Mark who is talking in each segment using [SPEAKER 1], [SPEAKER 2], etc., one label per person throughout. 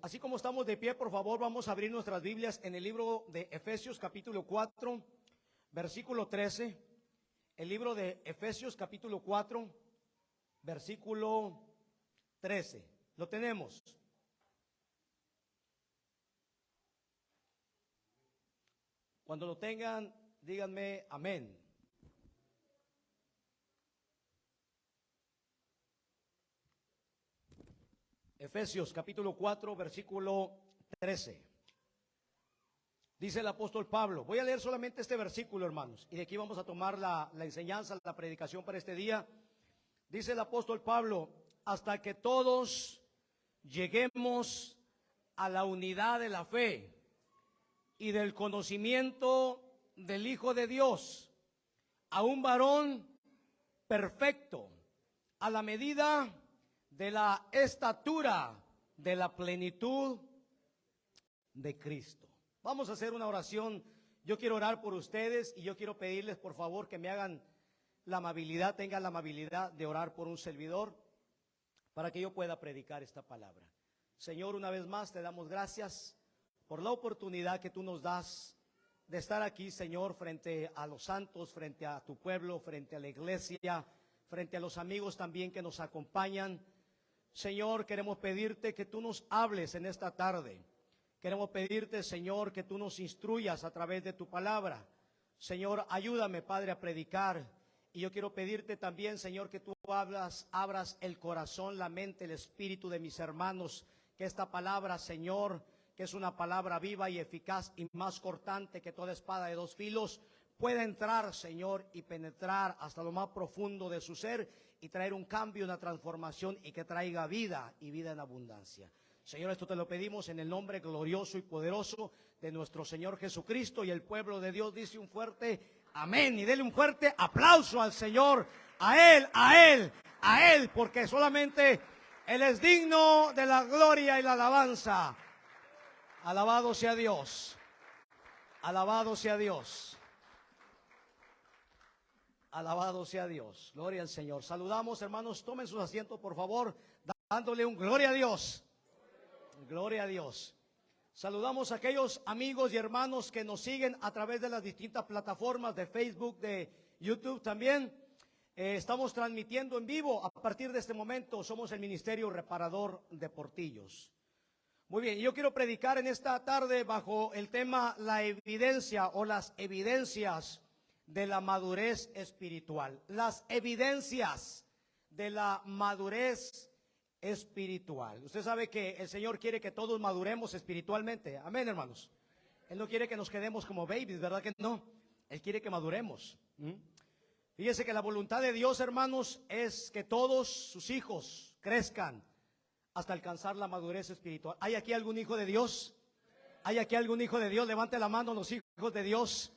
[SPEAKER 1] Así como estamos de pie, por favor, vamos a abrir nuestras Biblias en el libro de Efesios capítulo 4, versículo 13. El libro de Efesios capítulo 4, versículo 13. Lo tenemos. Cuando lo tengan, díganme amén. Efesios capítulo 4, versículo 13. Dice el apóstol Pablo. Voy a leer solamente este versículo, hermanos, y de aquí vamos a tomar la enseñanza, la predicación para este día. Dice el apóstol Pablo: hasta que todos lleguemos a la unidad de la fe y del conocimiento del Hijo de Dios, a un varón perfecto, a la medida de la estatura de la plenitud de Cristo. Vamos a hacer una oración. Yo quiero orar por ustedes y yo quiero pedirles, por favor, que me hagan la amabilidad, tengan la amabilidad de orar por un servidor para que yo pueda predicar esta palabra. Señor, una vez más te damos gracias por la oportunidad que tú nos das de estar aquí, Señor, frente a los santos, frente a tu pueblo, frente a la iglesia, frente a los amigos también que nos acompañan. Señor, queremos pedirte que tú nos hables en esta tarde. Queremos pedirte, Señor, que tú nos instruyas a través de tu palabra. Señor, ayúdame, Padre, a predicar. Y yo quiero pedirte también, Señor, que tú abras el corazón, la mente, el espíritu de mis hermanos. Que esta palabra, Señor, que es una palabra viva y eficaz y más cortante que toda espada de dos filos, pueda entrar, Señor, y penetrar hasta lo más profundo de su ser y traer un cambio, una transformación, y que traiga vida y vida en abundancia. Señor, esto te lo pedimos en el nombre glorioso y poderoso de nuestro Señor Jesucristo, y el pueblo de Dios dice un fuerte amén, y dele un fuerte aplauso al Señor, a Él, porque solamente Él es digno de la gloria y la alabanza. Alabado sea Dios, alabado sea Dios. Alabado sea Dios, gloria al Señor. Saludamos, hermanos, tomen sus asientos, por favor, dándole un gloria a Dios. Gloria a Dios. Saludamos a aquellos amigos y hermanos que nos siguen a través de las distintas plataformas de Facebook, de YouTube también. Estamos transmitiendo en vivo a partir de este momento. Somos el Ministerio Reparador de Portillos. Muy bien, yo quiero predicar en esta tarde bajo el tema la evidencia o las evidencias de la madurez espiritual. Las evidencias de la madurez espiritual. Usted sabe que el Señor quiere que todos maduremos espiritualmente. Amén, hermanos. Él no quiere que nos quedemos como babies, ¿verdad que no? Él quiere que maduremos. Fíjese que la voluntad de Dios, hermanos, es que todos sus hijos crezcan hasta alcanzar la madurez espiritual. ¿Hay aquí algún hijo de Dios? ¿Hay aquí algún hijo de Dios? Levante la mano los hijos de Dios.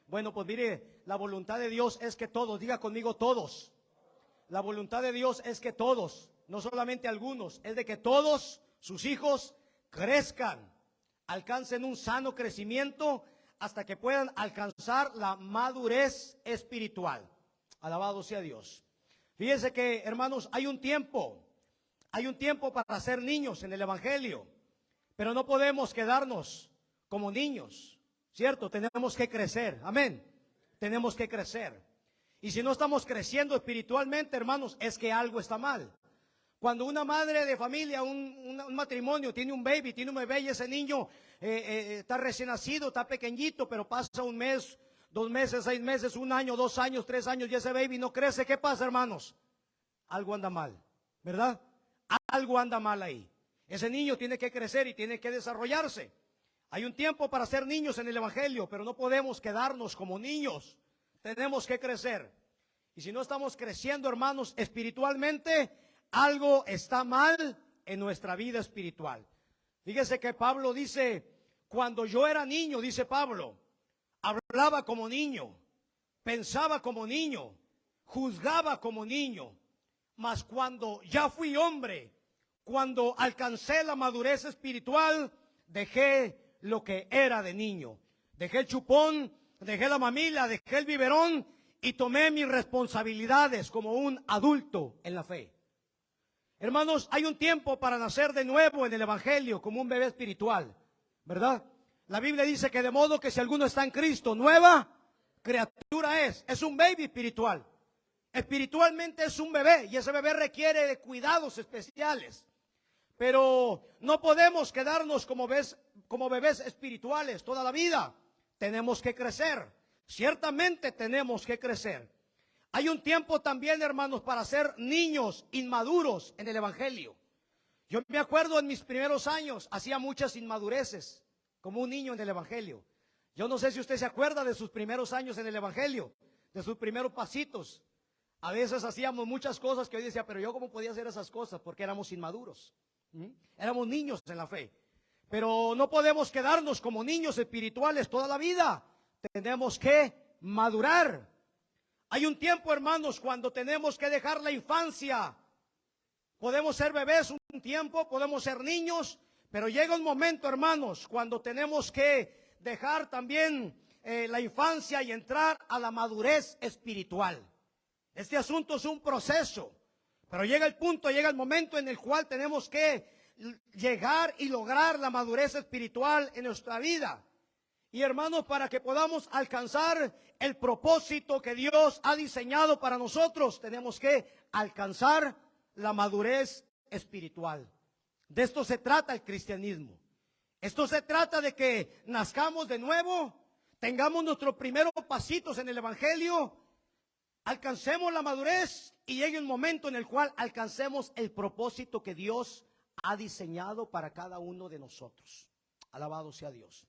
[SPEAKER 1] Bueno, pues mire, la voluntad de Dios es que todos, diga conmigo todos. La voluntad de Dios es que todos, no solamente algunos, es de que todos sus hijos crezcan, alcancen un sano crecimiento hasta que puedan alcanzar la madurez espiritual. Alabado sea Dios. Fíjense que, hermanos, hay un tiempo para ser niños en el Evangelio, pero no podemos quedarnos como niños, ¿cierto? Tenemos que crecer, amén. Tenemos que crecer. Y si no estamos creciendo espiritualmente, hermanos, es que algo está mal. Cuando una madre de familia, un matrimonio, tiene un baby, tiene un bebé, y ese niño está recién nacido, está pequeñito, pero pasa un mes, 2 meses, 6 meses, 1 año, 2 años, 3 años, y ese baby no crece, ¿qué pasa, hermanos? Algo anda mal, ¿verdad? Algo anda mal ahí. Ese niño tiene que crecer y tiene que desarrollarse. Hay un tiempo para ser niños en el Evangelio, pero no podemos quedarnos como niños. Tenemos que crecer. Y si no estamos creciendo, hermanos, espiritualmente, algo está mal en nuestra vida espiritual. Fíjese que Pablo dice, cuando yo era niño, dice Pablo, hablaba como niño, pensaba como niño, juzgaba como niño. Mas cuando ya fui hombre, cuando alcancé la madurez espiritual, dejé lo que era de niño. Dejé el chupón, dejé la mamila, dejé el biberón y tomé mis responsabilidades como un adulto en la fe. Hermanos, hay un tiempo para nacer de nuevo en el Evangelio como un bebé espiritual, ¿verdad? La Biblia dice que de modo que si alguno está en Cristo, nueva criatura es un baby espiritual. Espiritualmente es un bebé y ese bebé requiere de cuidados especiales. Pero no podemos quedarnos como bebés espirituales toda la vida. Tenemos que crecer. Ciertamente tenemos que crecer. Hay un tiempo también, hermanos, para ser niños inmaduros en el Evangelio. Yo me acuerdo en mis primeros años, hacía muchas inmadureces como un niño en el Evangelio. Yo no sé si usted se acuerda de sus primeros años en el Evangelio, de sus primeros pasitos. A veces hacíamos muchas cosas que hoy decía, pero yo cómo podía hacer esas cosas porque éramos inmaduros. Éramos niños en la fe. Pero no podemos quedarnos como niños espirituales toda la vida. Tenemos que madurar. Hay un tiempo, hermanos, cuando tenemos que dejar la infancia. Podemos ser bebés un tiempo, podemos ser niños, pero llega un momento, hermanos, cuando tenemos que dejar también la infancia y entrar a la madurez espiritual. Este asunto es un proceso, pero llega el punto, llega el momento en el cual tenemos que llegar y lograr la madurez espiritual en nuestra vida. Y hermanos, para que podamos alcanzar el propósito que Dios ha diseñado para nosotros, tenemos que alcanzar la madurez espiritual. De esto se trata el cristianismo. Esto se trata de que nazcamos de nuevo, tengamos nuestros primeros pasitos en el Evangelio, alcancemos la madurez y llegue un momento en el cual alcancemos el propósito que Dios ha diseñado para cada uno de nosotros. Alabado sea Dios.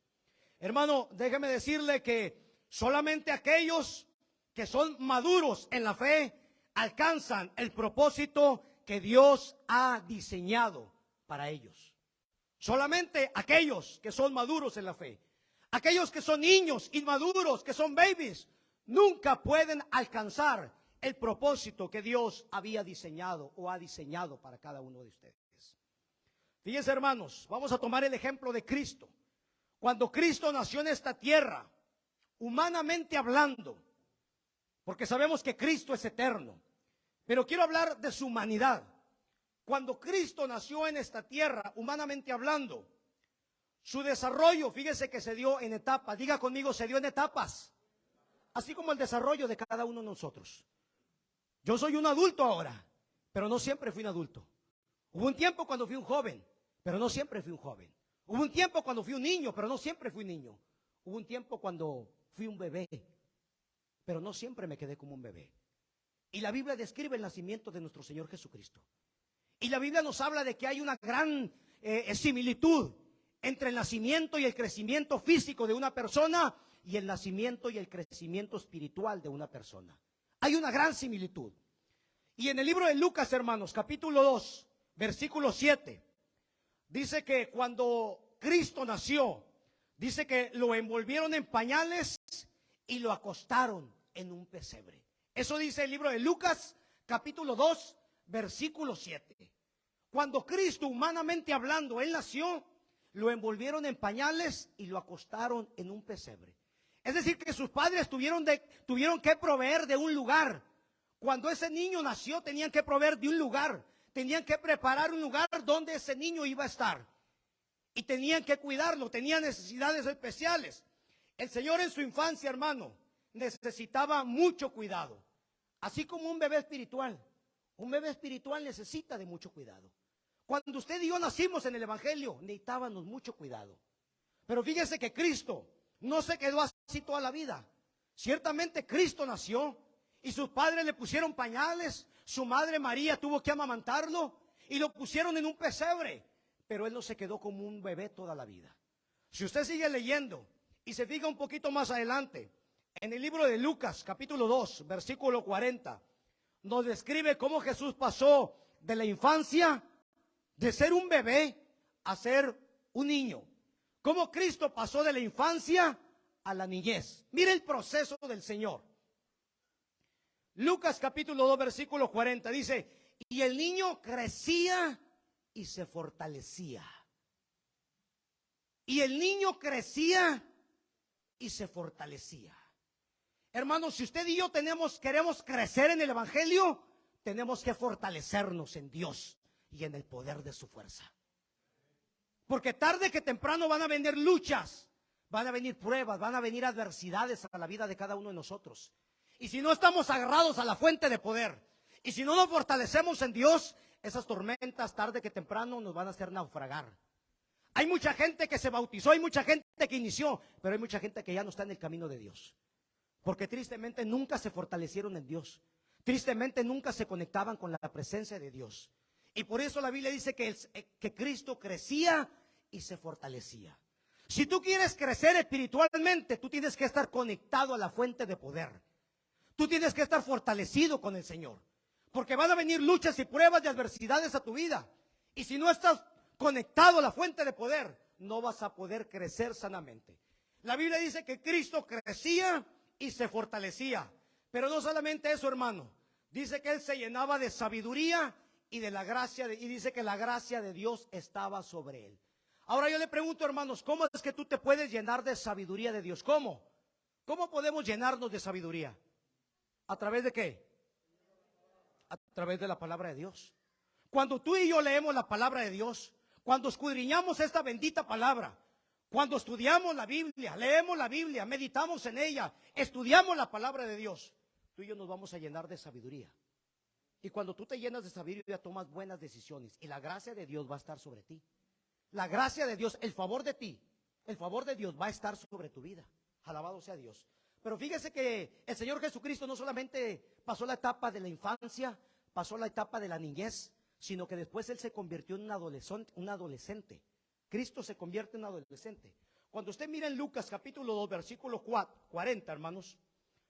[SPEAKER 1] Hermano, déjeme decirle que solamente aquellos que son maduros en la fe alcanzan el propósito que Dios ha diseñado para ellos. Solamente aquellos que son maduros en la fe. Aquellos que son niños inmaduros, que son babies, nunca pueden alcanzar el propósito que Dios había diseñado o ha diseñado para cada uno de ustedes. Fíjense, hermanos, vamos a tomar el ejemplo de Cristo. Cuando Cristo nació en esta tierra, humanamente hablando, porque sabemos que Cristo es eterno, pero quiero hablar de su humanidad. Cuando Cristo nació en esta tierra, humanamente hablando, su desarrollo, fíjese que se dio en etapas. Diga conmigo, se dio en etapas. Así como el desarrollo de cada uno de nosotros. Yo soy un adulto ahora, pero no siempre fui un adulto. Hubo un tiempo cuando fui un joven, pero no siempre fui un joven. Hubo un tiempo cuando fui un niño, pero no siempre fui un niño. Hubo un tiempo cuando fui un bebé, pero no siempre me quedé como un bebé. Y la Biblia describe el nacimiento de nuestro Señor Jesucristo. Y la Biblia nos habla de que hay una gran similitud entre el nacimiento y el crecimiento físico de una persona y el nacimiento y el crecimiento espiritual de una persona. Hay una gran similitud. Y en el libro de Lucas, hermanos, capítulo 2, versículo 7, dice que cuando Cristo nació, dice que lo envolvieron en pañales y lo acostaron en un pesebre. Eso dice el libro de Lucas, capítulo 2, versículo 7. Cuando Cristo, humanamente hablando, Él nació, lo envolvieron en pañales y lo acostaron en un pesebre. Es decir, que sus padres tuvieron que proveer de un lugar. Cuando ese niño nació, tenían que proveer de un lugar. Tenían que preparar un lugar donde ese niño iba a estar. Y tenían que cuidarlo, tenían necesidades especiales. El Señor en su infancia, hermano, necesitaba mucho cuidado. Así como un bebé espiritual. Un bebé espiritual necesita de mucho cuidado. Cuando usted y yo nacimos en el Evangelio, necesitábamos mucho cuidado. Pero fíjese que Cristo no se quedó así toda la vida. Ciertamente Cristo nació y sus padres le pusieron pañales. Su madre María tuvo que amamantarlo y lo pusieron en un pesebre. Pero Él no se quedó como un bebé toda la vida. Si usted sigue leyendo y se fija un poquito más adelante, en el libro de Lucas, capítulo 2, versículo 40, nos describe cómo Jesús pasó de la infancia, de ser un bebé a ser un niño. Cómo Cristo pasó de la infancia a la niñez. Mire el proceso del Señor. Lucas capítulo 2 versículo 40 dice, y el niño crecía y se fortalecía. Y el niño crecía y se fortalecía. Hermanos, si usted y yo queremos crecer en el Evangelio, tenemos que fortalecernos en Dios y en el poder de su fuerza. Porque tarde que temprano van a venir luchas, van a venir pruebas, van a venir adversidades a la vida de cada uno de nosotros. Y si no estamos agarrados a la fuente de poder, y si no nos fortalecemos en Dios, esas tormentas tarde que temprano nos van a hacer naufragar. Hay mucha gente que se bautizó, hay mucha gente que inició, pero hay mucha gente que ya no está en el camino de Dios. Porque tristemente nunca se fortalecieron en Dios. Tristemente nunca se conectaban con la presencia de Dios. Y por eso la Biblia dice que Cristo crecía y se fortalecía. Si tú quieres crecer espiritualmente, tú tienes que estar conectado a la fuente de poder. Tú tienes que estar fortalecido con el Señor. Porque van a venir luchas y pruebas de adversidades a tu vida. Y si no estás conectado a la fuente de poder, no vas a poder crecer sanamente. La Biblia dice que Cristo crecía y se fortalecía. Pero no solamente eso, hermano. Dice que Él se llenaba de sabiduría y de la gracia, y dice que la gracia de Dios estaba sobre Él. Ahora yo le pregunto, hermanos, ¿cómo es que tú te puedes llenar de sabiduría de Dios? ¿Cómo? ¿Cómo podemos llenarnos de sabiduría? ¿A través de qué? A través de la palabra de Dios. Cuando tú y yo leemos la palabra de Dios, cuando escudriñamos esta bendita palabra, cuando estudiamos la Biblia, leemos la Biblia, meditamos en ella, estudiamos la palabra de Dios, tú y yo nos vamos a llenar de sabiduría. Y cuando tú te llenas de sabiduría, tomas buenas decisiones y la gracia de Dios va a estar sobre ti. La gracia de Dios, el favor de ti, el favor de Dios va a estar sobre tu vida. Alabado sea Dios. Pero fíjese que el Señor Jesucristo no solamente pasó la etapa de la infancia, pasó la etapa de la niñez, sino que después Él se convirtió en un adolescente. Cristo se convierte en un adolescente. Cuando usted mira en Lucas capítulo 2, versículo 40, hermanos,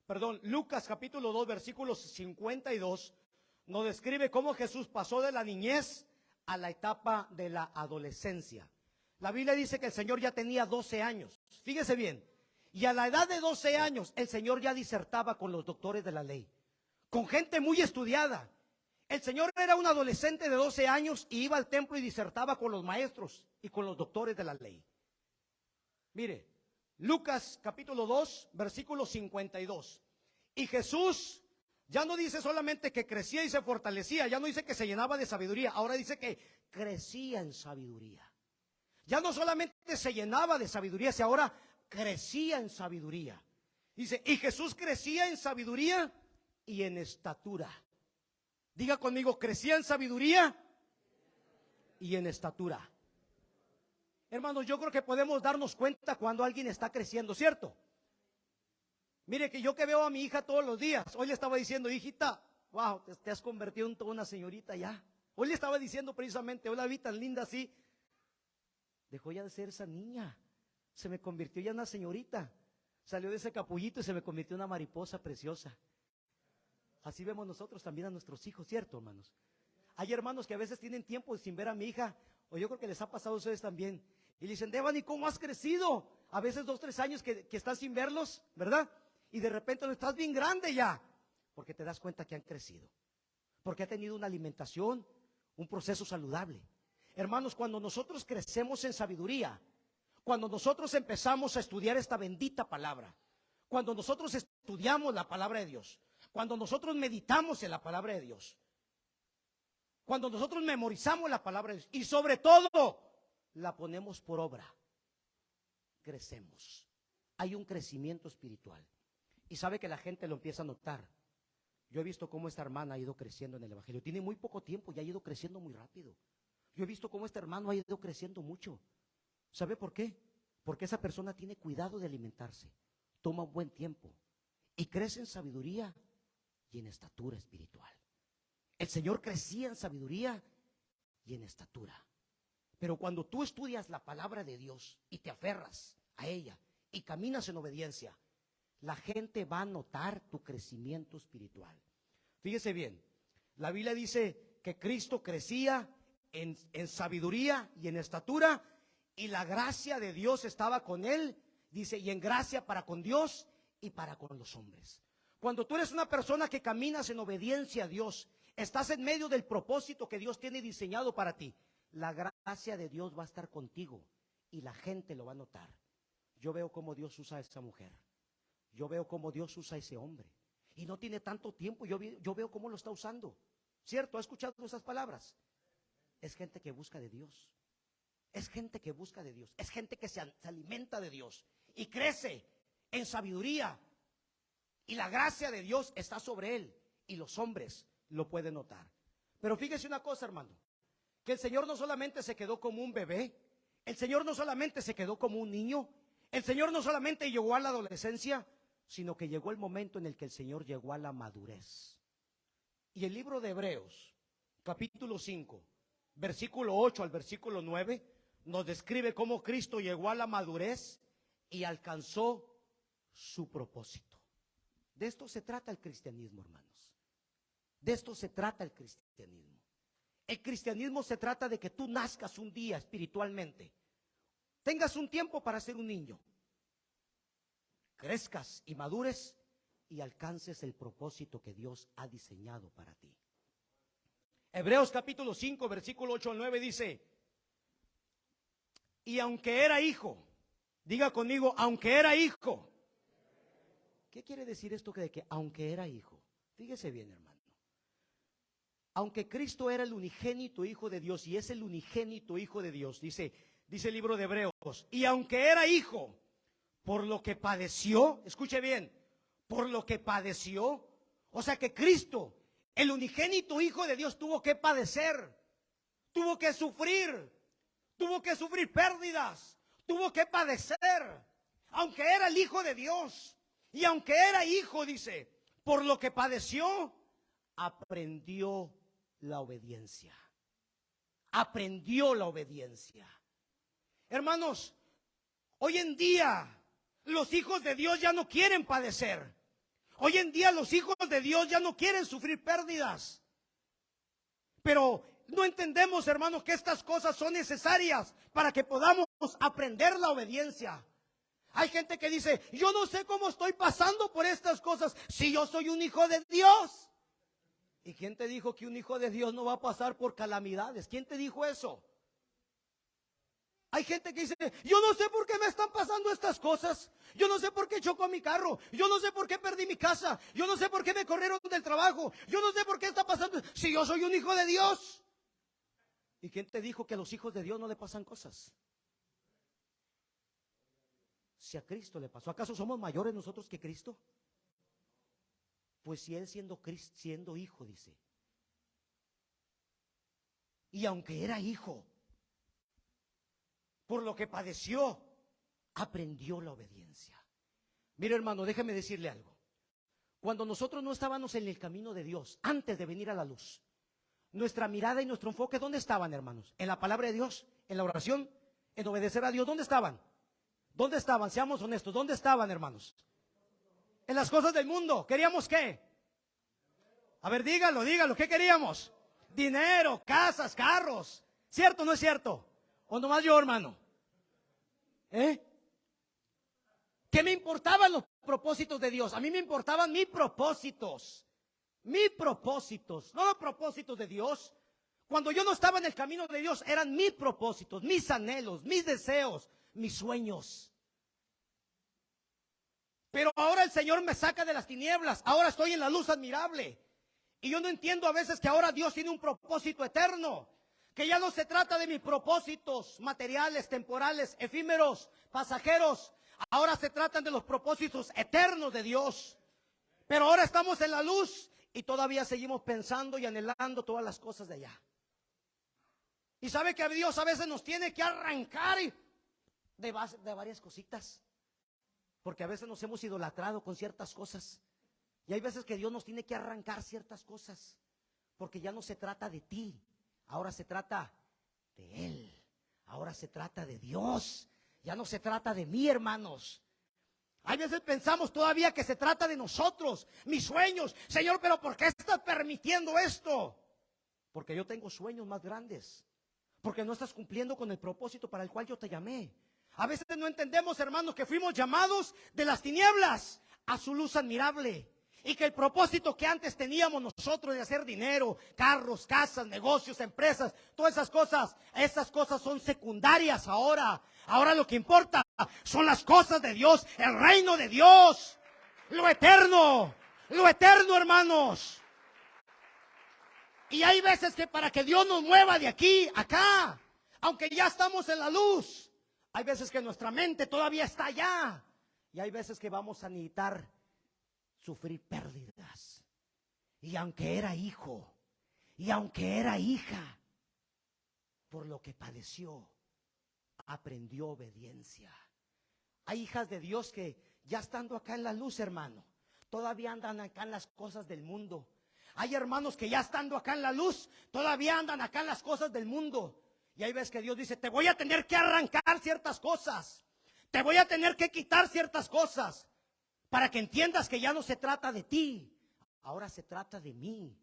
[SPEAKER 1] perdón, Lucas capítulo 2, versículo 52, nos describe cómo Jesús pasó de la niñez a la etapa de la adolescencia. La Biblia dice que el Señor ya tenía 12 años. Fíjese bien. Y a la edad de 12 años, el Señor ya disertaba con los doctores de la ley, con gente muy estudiada. El Señor era un adolescente de 12 años y iba al templo y disertaba con los maestros y con los doctores de la ley. Mire, Lucas capítulo 2, versículo 52. Y Jesús ya no dice solamente que crecía y se fortalecía, ya no dice que se llenaba de sabiduría, ahora dice que crecía en sabiduría. Ya no solamente se llenaba de sabiduría, sino ahora crecía en sabiduría. Dice, y Jesús crecía en sabiduría y en estatura. Diga conmigo, crecía en sabiduría y en estatura. Hermanos, yo creo que podemos darnos cuenta cuando alguien está creciendo, ¿cierto? Mire que yo que veo a mi hija todos los días, hoy le estaba diciendo, hijita, wow, te has convertido en toda una señorita ya. Hoy le estaba diciendo precisamente, hoy la vi tan linda así. Dejó ya de ser esa niña, se me convirtió ya en una señorita. Salió de ese capullito y se me convirtió en una mariposa preciosa. Así vemos nosotros también a nuestros hijos, ¿cierto, hermanos? Hay hermanos que a veces tienen tiempo sin ver a mi hija, o yo creo que les ha pasado a ustedes también. Y le dicen, Devani, ¿cómo has crecido? A veces 2, 3 años que estás sin verlos, ¿verdad? Y de repente no estás bien grande ya, porque te das cuenta que han crecido, porque ha tenido una alimentación, un proceso saludable. Hermanos, cuando nosotros crecemos en sabiduría, cuando nosotros empezamos a estudiar esta bendita palabra, cuando nosotros estudiamos la palabra de Dios, cuando nosotros meditamos en la palabra de Dios, cuando nosotros memorizamos la palabra de Dios y sobre todo la ponemos por obra, crecemos. Hay un crecimiento espiritual. Y sabe que la gente lo empieza a notar. Yo he visto cómo esta hermana ha ido creciendo en el evangelio. Tiene muy poco tiempo y ha ido creciendo muy rápido. Yo he visto cómo este hermano ha ido creciendo mucho. ¿Sabe por qué? Porque esa persona tiene cuidado de alimentarse, toma un buen tiempo y crece en sabiduría y en estatura espiritual. El Señor crecía en sabiduría y en estatura. Pero cuando tú estudias la palabra de Dios y te aferras a ella y caminas en obediencia, la gente va a notar tu crecimiento espiritual. Fíjese bien, la Biblia dice que Cristo crecía en sabiduría y en estatura, y la gracia de Dios estaba con él, dice, y en gracia para con Dios y para con los hombres. Cuando tú eres una persona que caminas en obediencia a Dios, estás en medio del propósito que Dios tiene diseñado para ti, la gracia de Dios va a estar contigo y la gente lo va a notar. Yo veo cómo Dios usa a esa mujer. Yo veo cómo Dios usa a ese hombre. Y no tiene tanto tiempo, yo veo cómo lo está usando. ¿Cierto? ¿Ha escuchado esas palabras? es gente que busca de Dios. Es gente que busca de Dios. Es gente que se alimenta de Dios y crece en sabiduría. Y la gracia de Dios está sobre él. Y los hombres lo pueden notar. Pero fíjese una cosa, hermano. Que el Señor no solamente se quedó como un bebé. El Señor no solamente se quedó como un niño. El Señor no solamente llegó a la adolescencia, sino que llegó el momento en el que el Señor llegó a la madurez. Y el libro de Hebreos, capítulo 5, versículo 8 al versículo 9, nos describe cómo Cristo llegó a la madurez y alcanzó su propósito. De esto se trata el cristianismo, hermanos. De esto se trata el cristianismo. El cristianismo se trata de que tú nazcas un día espiritualmente, tengas un tiempo para ser un niño, crezcas y madures y alcances el propósito que Dios ha diseñado para ti. Hebreos capítulo 5, versículo 8 al 9 dice: y aunque era hijo, diga conmigo, aunque era hijo. ¿Qué quiere decir esto de que aunque era hijo? Fíjese bien, hermano. Aunque Cristo era el unigénito Hijo de Dios y es el unigénito Hijo de Dios, dice el libro de Hebreos, y aunque era hijo, por lo que padeció, escuche bien, por lo que padeció, o sea que Cristo, el unigénito Hijo de Dios, tuvo que padecer, tuvo que sufrir pérdidas, tuvo que padecer, aunque era el Hijo de Dios, y aunque era hijo, dice, por lo que padeció, aprendió la obediencia. Aprendió la obediencia. Hermanos, hoy en día los hijos de Dios ya no quieren padecer. Hoy en día los hijos de Dios ya no quieren sufrir pérdidas. Pero no entendemos, hermanos, que estas cosas son necesarias para que podamos aprender la obediencia. Hay gente que dice, yo no sé cómo estoy pasando por estas cosas si yo soy un hijo de Dios. ¿Y quién te dijo que un hijo de Dios no va a pasar por calamidades? ¿Quién te dijo eso? Hay gente que dice, yo no sé por qué me están pasando estas cosas. Yo no sé por qué chocó mi carro. Yo no sé por qué perdí mi casa. Yo no sé por qué me corrieron del trabajo. Yo no sé por qué está pasando. Si yo soy un hijo de Dios. ¿Y quién te dijo que a los hijos de Dios no le pasan cosas? Si a Cristo le pasó, ¿acaso somos mayores nosotros que Cristo? Pues si él siendo hijo, dice. Y aunque era hijo, por lo que padeció, aprendió la obediencia. Mire, hermano, déjeme decirle algo. Cuando nosotros no estábamos en el camino de Dios, antes de venir a la luz, nuestra mirada y nuestro enfoque, ¿dónde estaban, hermanos? ¿En la palabra de Dios? ¿En la oración? ¿En obedecer a Dios? ¿Dónde estaban? ¿Dónde estaban? Seamos honestos. ¿Dónde estaban, hermanos? En las cosas del mundo. ¿Queríamos qué? A ver, dígalo. ¿Qué queríamos? Dinero, casas, carros. ¿Cierto o no es cierto? ¿O nomás yo, hermano? ¿Qué me importaban los propósitos de Dios? A mí me importaban mis propósitos. Mis propósitos, no los propósitos de Dios. Cuando yo no estaba en el camino de Dios, eran mis propósitos, mis anhelos, mis deseos, mis sueños. Pero ahora el Señor me saca de las tinieblas. Ahora estoy en la luz admirable. Y yo no entiendo a veces que ahora Dios tiene un propósito eterno. Que ya no se trata de mis propósitos materiales, temporales, efímeros, pasajeros. Ahora se tratan de los propósitos eternos de Dios. Pero ahora estamos en la luz y todavía seguimos pensando y anhelando todas las cosas de allá. Y sabe que Dios a veces nos tiene que arrancar de varias cositas. Porque a veces nos hemos idolatrado con ciertas cosas. Y hay veces que Dios nos tiene que arrancar ciertas cosas. Porque ya no se trata de ti. Ahora se trata de Él. Ahora se trata de Dios. Ya no se trata de mí, hermanos. Hay veces pensamos todavía que se trata de nosotros, mis sueños. Señor, pero ¿por qué estás permitiendo esto? Porque yo tengo sueños más grandes. Porque no estás cumpliendo con el propósito para el cual yo te llamé. A veces no entendemos, hermanos, que fuimos llamados de las tinieblas a su luz admirable. Y que el propósito que antes teníamos nosotros de hacer dinero, carros, casas, negocios, empresas, todas esas cosas son secundarias ahora. Ahora lo que importa son las cosas de Dios, el reino de Dios, lo eterno, hermanos. Y hay veces que para que Dios nos mueva de aquí a acá, aunque ya estamos en la luz, hay veces que nuestra mente todavía está allá. Y hay veces que vamos a necesitar sufrir pérdidas. Y aunque era hijo, y aunque era hija, por lo que padeció, aprendió obediencia. Hay hijas de Dios que ya estando acá en la luz, hermano, todavía andan acá en las cosas del mundo. Hay hermanos que ya estando acá en la luz, todavía andan acá en las cosas del mundo. Y hay veces que Dios dice, te voy a tener que arrancar ciertas cosas. Te voy a tener que quitar ciertas cosas. Para que entiendas que ya no se trata de ti. Ahora se trata de mí.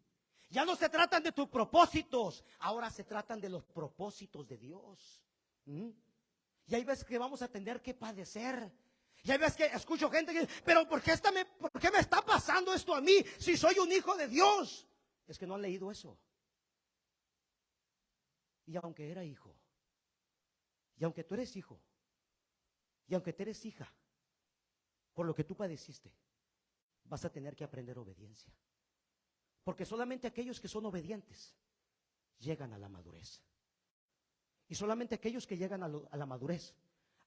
[SPEAKER 1] Ya no se tratan de tus propósitos. Ahora se tratan de los propósitos de Dios. Y hay veces que vamos a tener que padecer. Y hay veces que escucho gente que dice, pero ¿por qué me está pasando esto a mí si soy un hijo de Dios? Es que no han leído eso. Y aunque era hijo, y aunque tú eres hijo, y aunque tú eres hija, por lo que tú padeciste, vas a tener que aprender obediencia. Porque solamente aquellos que son obedientes llegan a la madurez. Y solamente aquellos que llegan a la madurez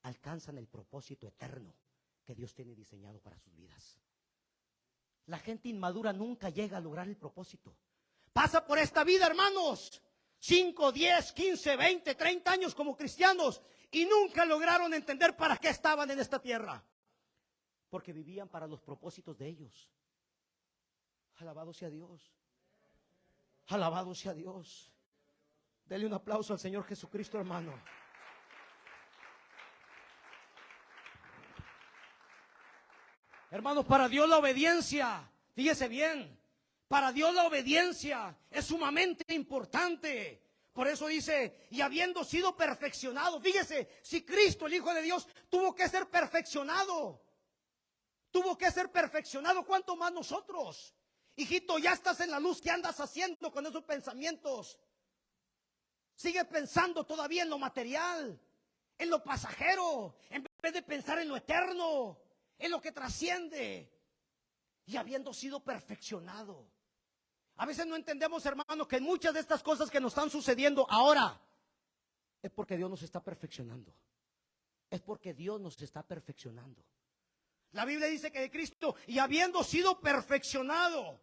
[SPEAKER 1] alcanzan el propósito eterno que Dios tiene diseñado para sus vidas. La gente inmadura nunca llega a lograr el propósito. Pasa por esta vida, hermanos, 5, 10, 15, 20, 30 años como cristianos y nunca lograron entender para qué estaban en esta tierra. Porque vivían para los propósitos de ellos. Alabado sea Dios. Alabado sea Dios. Dele un aplauso al Señor Jesucristo, hermano. Hermanos, para Dios la obediencia, fíjese bien, para Dios la obediencia es sumamente importante. Por eso dice, y habiendo sido perfeccionado, fíjese, si Cristo, el Hijo de Dios, tuvo que ser perfeccionado, ¿cuánto más nosotros? Hijito, ya estás en la luz, ¿qué andas haciendo con esos pensamientos? Sigue pensando todavía en lo material, en lo pasajero, en vez de pensar en lo eterno, en lo que trasciende. Y habiendo sido perfeccionado. A veces no entendemos, hermanos, que muchas de estas cosas que nos están sucediendo ahora es porque Dios nos está perfeccionando. Es porque Dios nos está perfeccionando. La Biblia dice que de Cristo, y habiendo sido perfeccionado,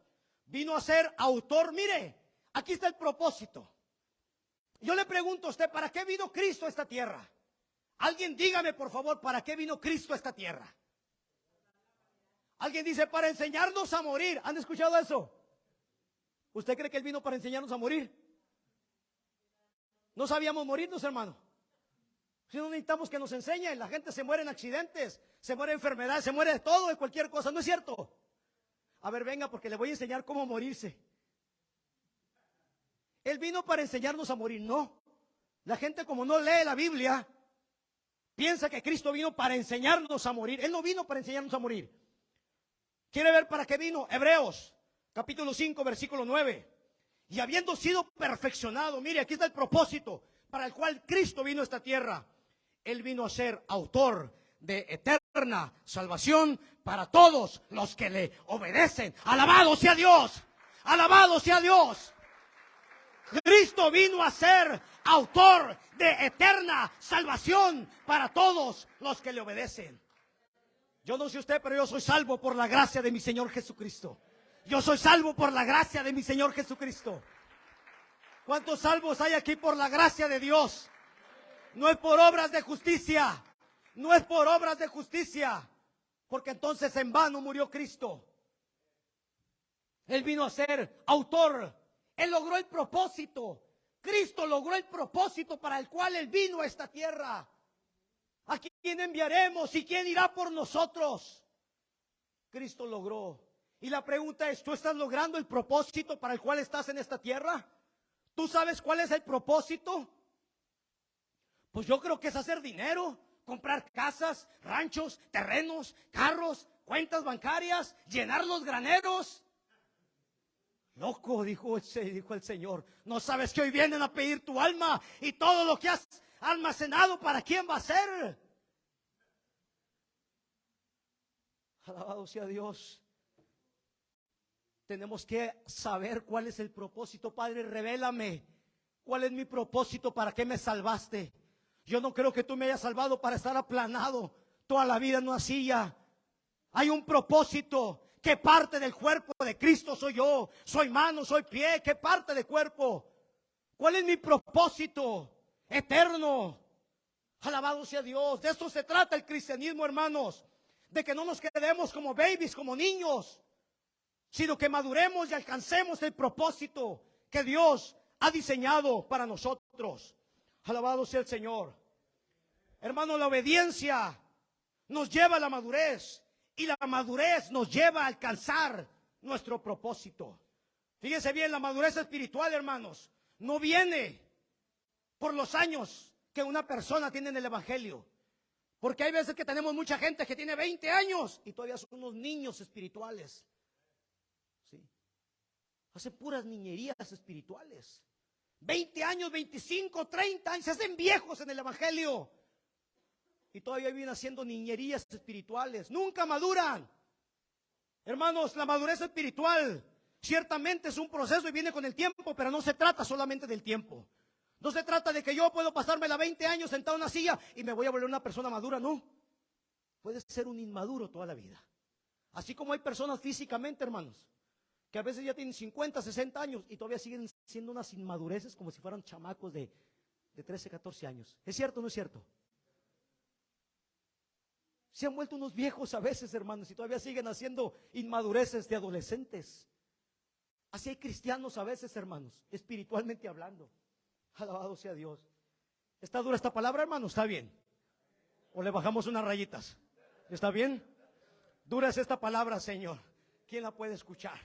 [SPEAKER 1] vino a ser autor. Mire, aquí está el propósito. Yo le pregunto a usted, ¿para qué vino Cristo a esta tierra? Alguien dígame, por favor, ¿para qué vino Cristo a esta tierra? Alguien dice, para enseñarnos a morir. ¿Han escuchado eso? ¿Usted cree que Él vino para enseñarnos a morir? No sabíamos morirnos, hermano. Si no necesitamos que nos enseñen. La gente se muere en accidentes, se muere en enfermedades, se muere de todo, de cualquier cosa. ¿No es cierto? A ver, venga, porque le voy a enseñar cómo morirse. Él vino para enseñarnos a morir. No. La gente, como no lee la Biblia, piensa que Cristo vino para enseñarnos a morir. Él no vino para enseñarnos a morir. ¿Quiere ver para qué vino? Hebreos, capítulo 5, versículo 9. Y habiendo sido perfeccionado, mire, aquí está el propósito para el cual Cristo vino a esta tierra. Él vino a ser autor de eterna salvación para todos los que le obedecen. Alabado sea Dios. Alabado sea Dios. Cristo vino a ser autor de eterna salvación para todos los que le obedecen. Yo no sé usted, pero yo soy salvo por la gracia de mi Señor Jesucristo. Yo soy salvo por la gracia de mi Señor Jesucristo. ¿Cuántos salvos hay aquí por la gracia de Dios? No es por obras de justicia. No es por obras de justicia. Porque entonces en vano murió Cristo. Él vino a ser autor. Él logró el propósito. Cristo logró el propósito para el cual Él vino a esta tierra. ¿A quién enviaremos y quién irá por nosotros? Cristo logró. Y la pregunta es, ¿tú estás logrando el propósito para el cual estás en esta tierra? ¿Tú sabes cuál es el propósito? Pues yo creo que es hacer dinero, comprar casas, ranchos, terrenos, carros, cuentas bancarias, llenar los graneros. Loco, dijo el Señor, ¿no sabes que hoy vienen a pedir tu alma y todo lo que has almacenado para quién va a ser? Alabado sea Dios. tenemos que saber cuál es el propósito. Padre, revélame cuál es mi propósito, para qué me salvaste. Yo no creo que tú me hayas salvado para estar aplanado toda la vida en una silla. Hay un propósito. ¿Qué parte del cuerpo de Cristo soy yo? ¿Soy mano, soy pie? ¿Qué parte del cuerpo? ¿Cuál es mi propósito eterno? Alabado sea Dios. De eso se trata el cristianismo, hermanos. De que no nos quedemos como babies, como niños, sino que maduremos y alcancemos el propósito que Dios ha diseñado para nosotros. Alabado sea el Señor. Hermano, la obediencia nos lleva a la madurez, y la madurez nos lleva a alcanzar nuestro propósito. Fíjense bien, la madurez espiritual, hermanos, no viene por los años que una persona tiene en el evangelio. Porque hay veces que tenemos mucha gente que tiene 20 años y todavía son unos niños espirituales. ¿Sí? Hacen puras niñerías espirituales. 20 años, 25, 30 años, se hacen viejos en el evangelio. Y todavía vienen haciendo niñerías espirituales. Nunca maduran. Hermanos, la madurez espiritual ciertamente es un proceso y viene con el tiempo, pero no se trata solamente del tiempo. No se trata de que yo puedo pasarme la 20 años sentado en una silla y me voy a volver una persona madura, no. Puedes ser un inmaduro toda la vida. Así como hay personas físicamente, hermanos, que a veces ya tienen 50, 60 años y todavía siguen siendo unas inmadureces como si fueran chamacos de 13, 14 años. ¿Es cierto o no es cierto? Se han vuelto unos viejos a veces, hermanos, y todavía siguen haciendo inmadureces de adolescentes. Así hay cristianos a veces, hermanos, espiritualmente hablando. Alabado sea Dios. ¿Está dura esta palabra, hermano? ¿Está bien? ¿O le bajamos unas rayitas? ¿Está bien? Dura es esta palabra, Señor. ¿Quién la puede escuchar?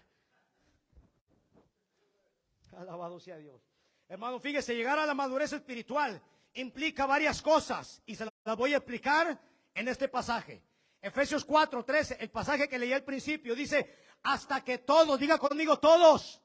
[SPEAKER 1] Alabado sea Dios. Hermano, fíjese, llegar a la madurez espiritual implica varias cosas y se las voy a explicar en este pasaje. Efesios 4:13, el pasaje que leí al principio, dice: hasta que todos, diga conmigo todos,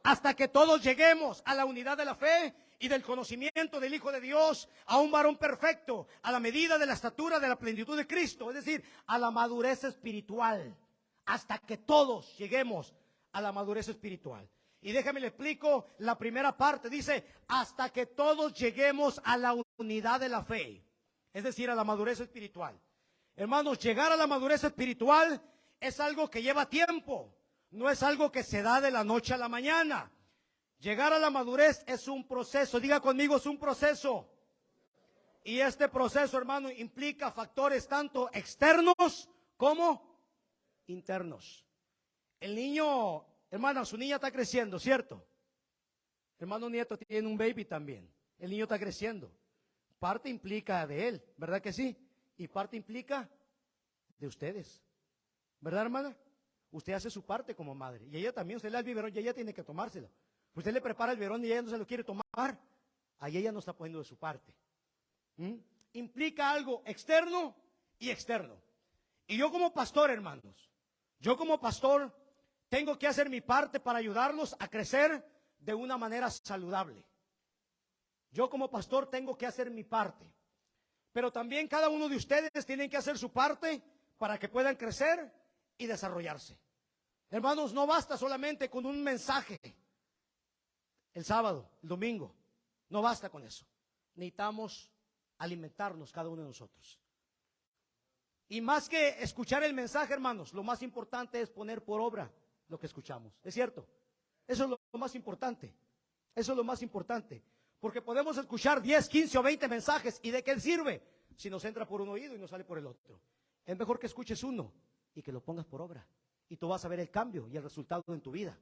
[SPEAKER 1] hasta que todos lleguemos a la unidad de la fe y del conocimiento del Hijo de Dios, a un varón perfecto, a la medida de la estatura de la plenitud de Cristo, es decir, a la madurez espiritual, hasta que todos lleguemos a la madurez espiritual. Y déjame le explico la primera parte, dice, hasta que todos lleguemos a la unidad de la fe, es decir, a la madurez espiritual. Hermanos, llegar a la madurez espiritual es algo que lleva tiempo, no es algo que se da de la noche a la mañana. Llegar a la madurez es un proceso, diga conmigo, es un proceso. Y este proceso, hermano, implica factores tanto externos como internos. El niño, hermano, su niña está creciendo, ¿cierto? Hermano nieto tiene un baby también. El niño está creciendo. Parte implica de él, ¿verdad que sí? Y parte implica de ustedes, ¿verdad, hermana? Usted hace su parte como madre. Y ella también, usted le da el biberón y ella tiene que tomárselo. Usted le prepara el biberón y ella no se lo quiere tomar. Ahí ella no está poniendo de su parte. Implica algo externo y externo. Y yo como pastor, hermanos, yo como pastor tengo que hacer mi parte para ayudarlos a crecer de una manera saludable. Yo como pastor tengo que hacer mi parte. Pero también cada uno de ustedes tienen que hacer su parte para que puedan crecer y desarrollarse. Hermanos, no basta solamente con un mensaje el sábado, el domingo. No basta con eso. Necesitamos alimentarnos cada uno de nosotros. Y más que escuchar el mensaje, hermanos, lo más importante es poner por obra lo que escuchamos. ¿Es cierto? Eso es lo más importante. Eso es lo más importante. Porque podemos escuchar 10, 15 o 20 mensajes. ¿Y de qué sirve? Si nos entra por un oído y nos sale por el otro. Es mejor que escuches uno y que lo pongas por obra. Y tú vas a ver el cambio y el resultado en tu vida.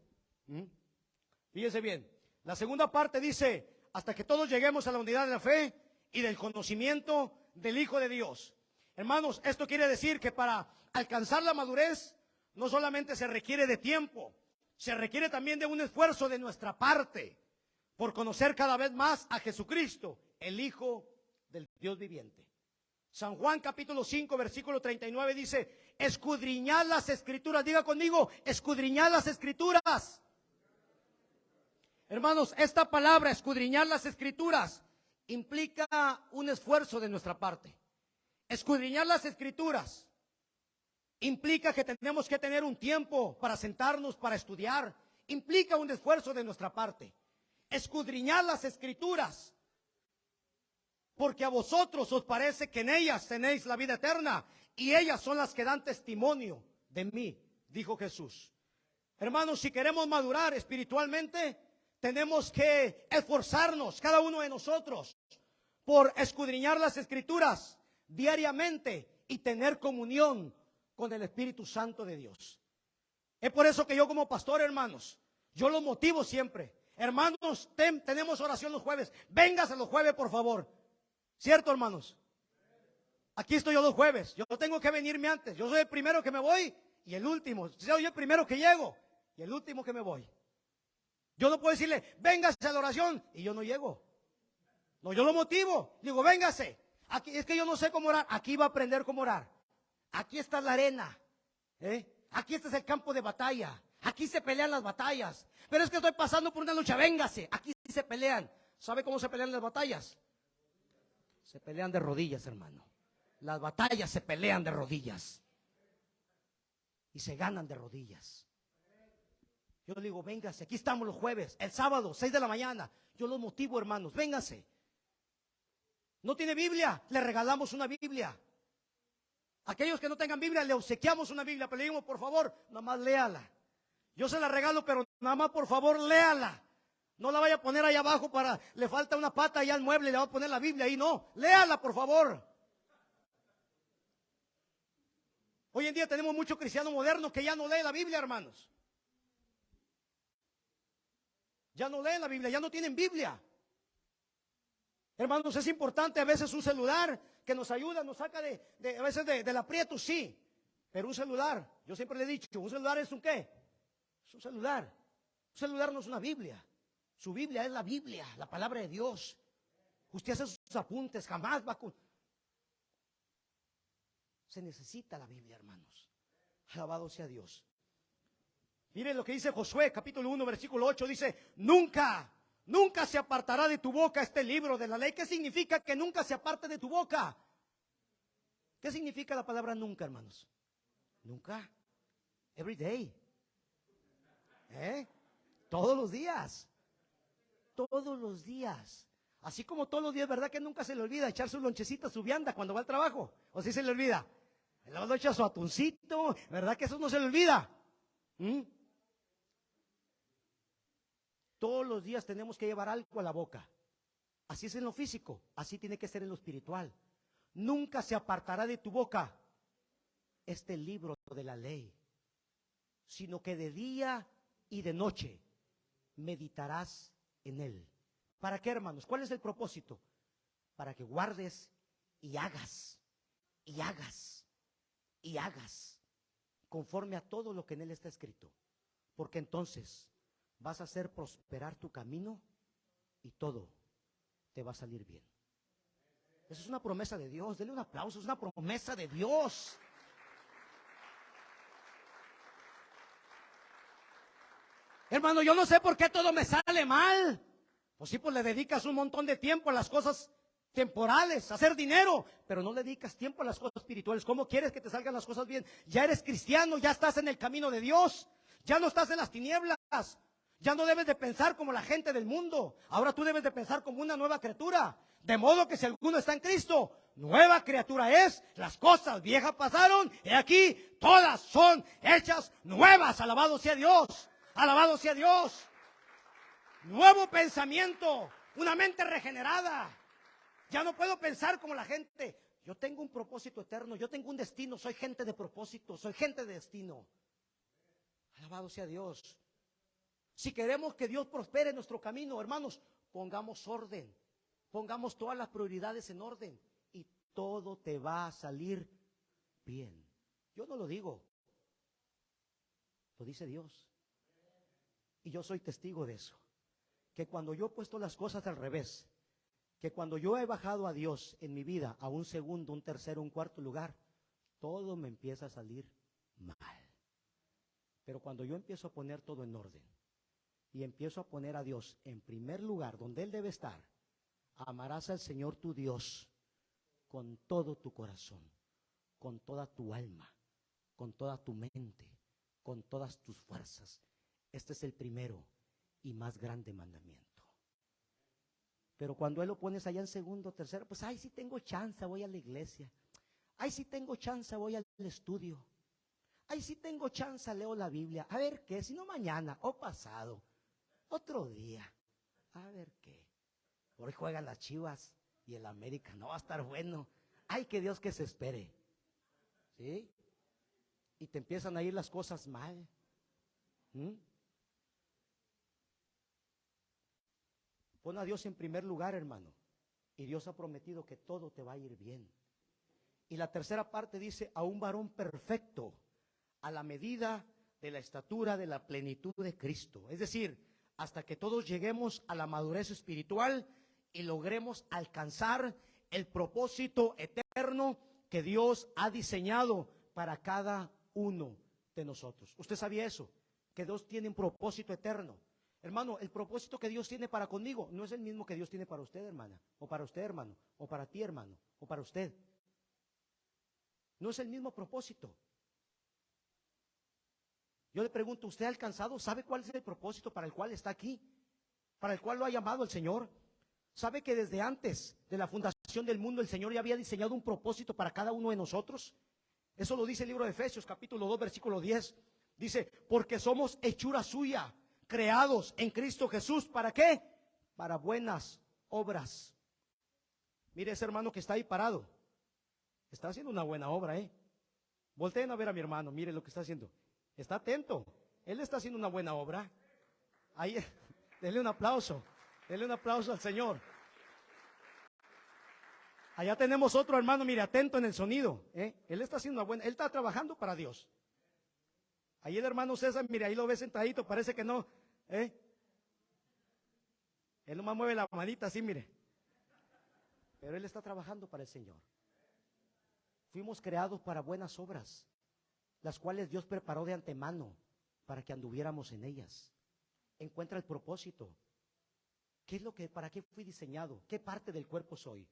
[SPEAKER 1] Fíjense bien. La segunda parte dice, hasta que todos lleguemos a la unidad de la fe y del conocimiento del Hijo de Dios. Hermanos, esto quiere decir que para alcanzar la madurez no solamente se requiere de tiempo, se requiere también de un esfuerzo de nuestra parte por conocer cada vez más a Jesucristo, el Hijo del Dios viviente. San Juan capítulo 5 versículo 39 dice, escudriñad las escrituras, diga conmigo, escudriñad las escrituras. Hermanos, esta palabra, escudriñar las escrituras, implica un esfuerzo de nuestra parte. Escudriñar las escrituras implica que tenemos que tener un tiempo para sentarnos, para estudiar, implica un esfuerzo de nuestra parte. Escudriñar las Escrituras, porque a vosotros os parece que en ellas tenéis la vida eterna, y ellas son las que dan testimonio de mí, dijo Jesús. Hermanos, si queremos madurar espiritualmente, tenemos que esforzarnos, cada uno de nosotros, por escudriñar las Escrituras diariamente y tener comunión con el Espíritu Santo de Dios. Es por eso que yo como pastor, hermanos, yo los motivo siempre. Hermanos, tenemos oración los jueves. Véngase los jueves, por favor. ¿Cierto, hermanos? Aquí estoy yo los jueves. Yo tengo que venirme antes. Yo soy el primero que me voy y el último. Soy el primero que llego y el último que me voy. Yo no puedo decirle, véngase a la oración y yo no llego. No, yo lo motivo. Digo, véngase. Aquí, es que yo no sé cómo orar. Aquí va a aprender cómo orar. Aquí está la arena. Aquí este es el campo de batalla. Aquí se pelean las batallas. Pero es que estoy pasando por una lucha. Véngase. Aquí se pelean. ¿Sabe cómo se pelean las batallas? Se pelean de rodillas, hermano. Las batallas se pelean de rodillas. Y se ganan de rodillas. Yo le digo, véngase, aquí estamos los jueves, el sábado, 6 de la mañana. Yo los motivo, hermanos, véngase. ¿No tiene Biblia? Le regalamos una Biblia. Aquellos que no tengan Biblia, le obsequiamos una Biblia, pero le digo, por favor, nada más léala. Yo se la regalo, pero nada más, por favor, léala. No la vaya a poner ahí abajo le falta una pata allá al mueble y le va a poner la Biblia ahí, no. Léala, por favor. Hoy en día tenemos muchos cristianos modernos que ya no leen la Biblia, hermanos. Ya no leen la Biblia, ya no tienen Biblia. Hermanos, es importante a veces un celular que nos ayuda, nos saca a veces del aprieto, sí. Pero un celular, yo siempre le he dicho, un celular es un ¿qué? Es un celular. Un celular no es una Biblia. Su Biblia es la Biblia, la palabra de Dios. Usted hace sus apuntes, jamás va a... Se necesita la Biblia, hermanos. Alabado sea Dios. Miren lo que dice Josué, capítulo 1, versículo 8, dice, nunca se apartará de tu boca este libro de la ley. ¿Qué significa que nunca se aparte de tu boca? ¿Qué significa la palabra nunca, hermanos? Nunca. Every day. Todos los días. Todos los días. Así como todos los días, ¿verdad que nunca se le olvida echar su lonchecita, su vianda cuando va al trabajo? ¿O sí se le olvida? Luego echa su atuncito, ¿verdad que eso no se le olvida? Todos los días tenemos que llevar algo a la boca. Así es en lo físico, así tiene que ser en lo espiritual. Nunca se apartará de tu boca este libro de la ley, sino que de día y de noche meditarás en él. ¿Para qué, hermanos? ¿Cuál es el propósito? Para que guardes y hagas, y hagas, y hagas, conforme a todo lo que en él está escrito. Porque entonces vas a hacer prosperar tu camino y todo te va a salir bien. Eso es una promesa de Dios. Denle un aplauso, es una promesa de Dios. Hermano, yo no sé por qué todo me sale mal. Pues sí, pues le dedicas un montón de tiempo a las cosas temporales, a hacer dinero, pero no le dedicas tiempo a las cosas espirituales. ¿Cómo quieres que te salgan las cosas bien? Ya eres cristiano, ya estás en el camino de Dios, ya no estás en las tinieblas, ya no debes de pensar como la gente del mundo. Ahora tú debes de pensar como una nueva criatura. De modo que si alguno está en Cristo, nueva criatura es. Las cosas viejas pasaron y aquí todas son hechas nuevas. Alabado sea Dios, alabado sea Dios. Nuevo pensamiento, una mente regenerada. Ya no puedo pensar como la gente. Yo tengo un propósito eterno, yo tengo un destino, soy gente de propósito, soy gente de destino. Alabado sea Dios. Si queremos que Dios prospere nuestro camino, hermanos, pongamos orden, pongamos todas las prioridades en orden y todo te va a salir bien. Yo no lo digo, lo dice Dios. Y yo soy testigo de eso. Que cuando yo he puesto las cosas al revés, que cuando yo he bajado a Dios en mi vida a un segundo, un tercero, un cuarto lugar, todo me empieza a salir mal. Pero cuando yo empiezo a poner todo en orden y empiezo a poner a Dios en primer lugar, donde Él debe estar, amarás al Señor tu Dios con todo tu corazón, con toda tu alma, con toda tu mente, con todas tus fuerzas. Este es el primero y más grande mandamiento. Pero cuando Él lo pones allá en segundo, tercero, pues ay, sí tengo chance, voy a la iglesia. Ay, sí tengo chance, voy al estudio. Ay, sí tengo chance, leo la Biblia. A ver qué, si no mañana o pasado, otro día. A ver qué. Hoy juegan las Chivas y el América, no va a estar bueno. Ay, que Dios que se espere. ¿Sí? Y te empiezan a ir las cosas mal. Pon a Dios en primer lugar, hermano. Y Dios ha prometido que todo te va a ir bien. Y la tercera parte dice, a un varón perfecto, a la medida de la estatura de la plenitud de Cristo. Es decir, hasta que todos lleguemos a la madurez espiritual y logremos alcanzar el propósito eterno que Dios ha diseñado para cada uno de nosotros. ¿Usted sabía eso? Que Dios tiene un propósito eterno. Hermano, el propósito que Dios tiene para conmigo no es el mismo que Dios tiene para usted, hermana, o para usted, hermano, o para ti, hermano, o para usted. No es el mismo propósito. Yo le pregunto, ¿usted ha alcanzado? ¿Sabe cuál es el propósito para el cual está aquí? ¿Para el cual lo ha llamado el Señor? ¿Sabe que desde antes de la fundación del mundo el Señor ya había diseñado un propósito para cada uno de nosotros? Eso lo dice el libro de Efesios, capítulo 2, versículo 10. Dice, porque somos hechura suya, creados en Cristo Jesús. ¿Para qué? Para buenas obras. Mire ese hermano que está ahí parado. Está haciendo una buena obra, Volteen a ver a mi hermano, mire lo que está haciendo. Está atento. Él está haciendo una buena obra. Ahí, denle un aplauso. Denle un aplauso al Señor. Allá tenemos otro hermano, mire, atento en el sonido. Él está haciendo una buena, él está trabajando para Dios. Ahí el hermano César, mire, ahí lo ve sentadito, parece que no. Él nomás mueve la manita así, mire. Pero él está trabajando para el Señor. Fuimos creados para buenas obras, las cuales Dios preparó de antemano para que anduviéramos en ellas. Encuentra el propósito. ¿Qué es lo que, para qué fui diseñado? ¿Qué parte del cuerpo soy?